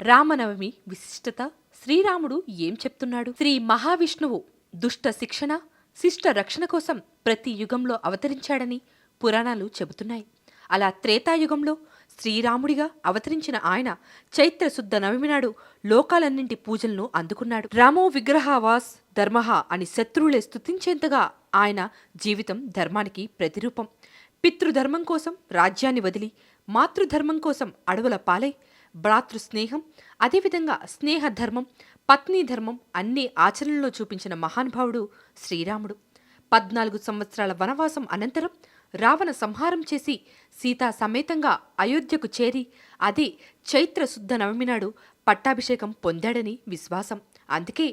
రామనవమి విశిష్టత, శ్రీరాముడు ఏం చెప్తున్నాడు? శ్రీ మహావిష్ణువు దుష్ట శిక్షణ, శిష్ట రక్షణ కోసం ప్రతి యుగంలో అవతరించాడని పురాణాలు చెబుతున్నాయి. అలా త్రేతాయుగంలో శ్రీరాముడిగా అవతరించిన ఆయన చైత్రశుద్ధ నవమి నాడు లోకాలన్నింటి పూజలను అందుకున్నాడు. రామో విగ్రహవాస్ ధర్మః అని శత్రువులే స్తుతించేంతగా ఆయన జీవితం ధర్మానికి ప్రతిరూపం. పితృధర్మం కోసం రాజ్యాన్ని వదిలి మాతృధర్మం కోసం అడవుల పాలై భ్రాతృస్నేహం, అదేవిధంగా స్నేహధర్మం, పత్నీ ధర్మం అన్నీ ఆచరణలో చూపించిన మహానుభావుడు శ్రీరాముడు. 14 సంవత్సరాల వనవాసం అనంతరం రావణ సంహారం చేసి సీతా సమేతంగా అయోధ్యకు చేరి అదే చైత్రశుద్ధ నవమి నాడు పట్టాభిషేకం పొందాడని విశ్వాసం. అందుకే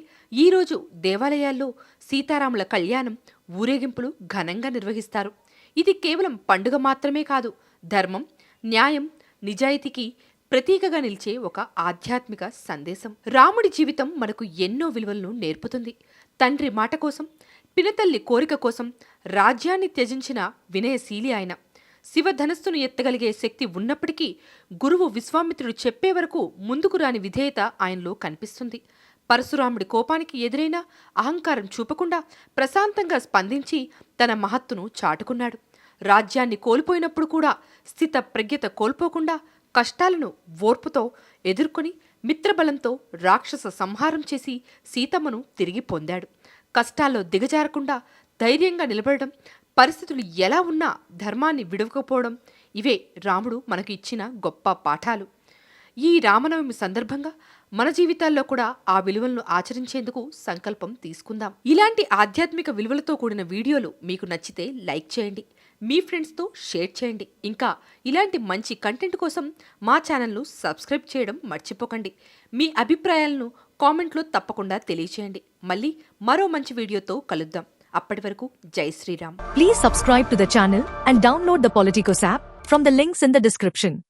ఈరోజు దేవాలయాల్లో సీతారాముల కళ్యాణం, ఊరేగింపులు ఘనంగా నిర్వహిస్తారు. ఇది కేవలం పండుగ మాత్రమే కాదు, ధర్మం, న్యాయం, నిజాయితీకి ప్రతీకగా నిలిచే ఒక ఆధ్యాత్మిక సందేశం. రాముడి జీవితం మనకు ఎన్నో విలువలను నేర్పుతుంది. తండ్రి మాట కోసం, పినతల్లి కోరిక కోసం రాజ్యాన్ని త్యజించిన వినయశీలి ఆయన. శివధనస్సును ఎత్తగలిగే శక్తి ఉన్నప్పటికీ గురువు విశ్వామిత్రుడు చెప్పే వరకు ముందుకు రాని విధేయత ఆయనలో కనిపిస్తుంది. పరశురాముడి కోపానికి ఎదురైనా అహంకారం చూపకుండా ప్రశాంతంగా స్పందించి తన మహత్తును చాటుకున్నాడు. రాజ్యాన్ని కోల్పోయినప్పుడు కూడా స్థిత ప్రజ్ఞత కోల్పోకుండా కష్టాలను ఓర్పుతో ఎదుర్కొని మిత్రబలంతో రాక్షస సంహారం చేసి సీతమ్మను తిరిగి పొందాడు. కష్టాల్లో దిగజారకుండా ధైర్యంగా నిలబడడం, పరిస్థితులు ఎలా ఉన్నా ధర్మాన్ని విడవకపోవడం, ఇవే రాముడు మనకు ఇచ్చిన గొప్ప పాఠాలు. ఈ రామనవమి సందర్భంగా మన జీవితాల్లో కూడా ఆ విలువలను ఆచరించేందుకు సంకల్పం తీసుకుందాం. ఇలాంటి ఆధ్యాత్మిక విలువలతో కూడిన వీడియోలు మీకు నచ్చితే లైక్ చేయండి, మీ ఫ్రెండ్స్తో షేర్ చేయండి. ఇంకా ఇలాంటి మంచి కంటెంట్ కోసం మా ఛానల్ను సబ్స్క్రైబ్ చేయడం మర్చిపోకండి. మీ అభిప్రాయాలను కామెంట్లో తప్పకుండా తెలియచేయండి. మళ్ళీ మరో మంచి వీడియోతో కలుద్దాం. అప్పటి వరకు జై Sriram. Please subscribe to the channel and download the Politicos app from the links in the description.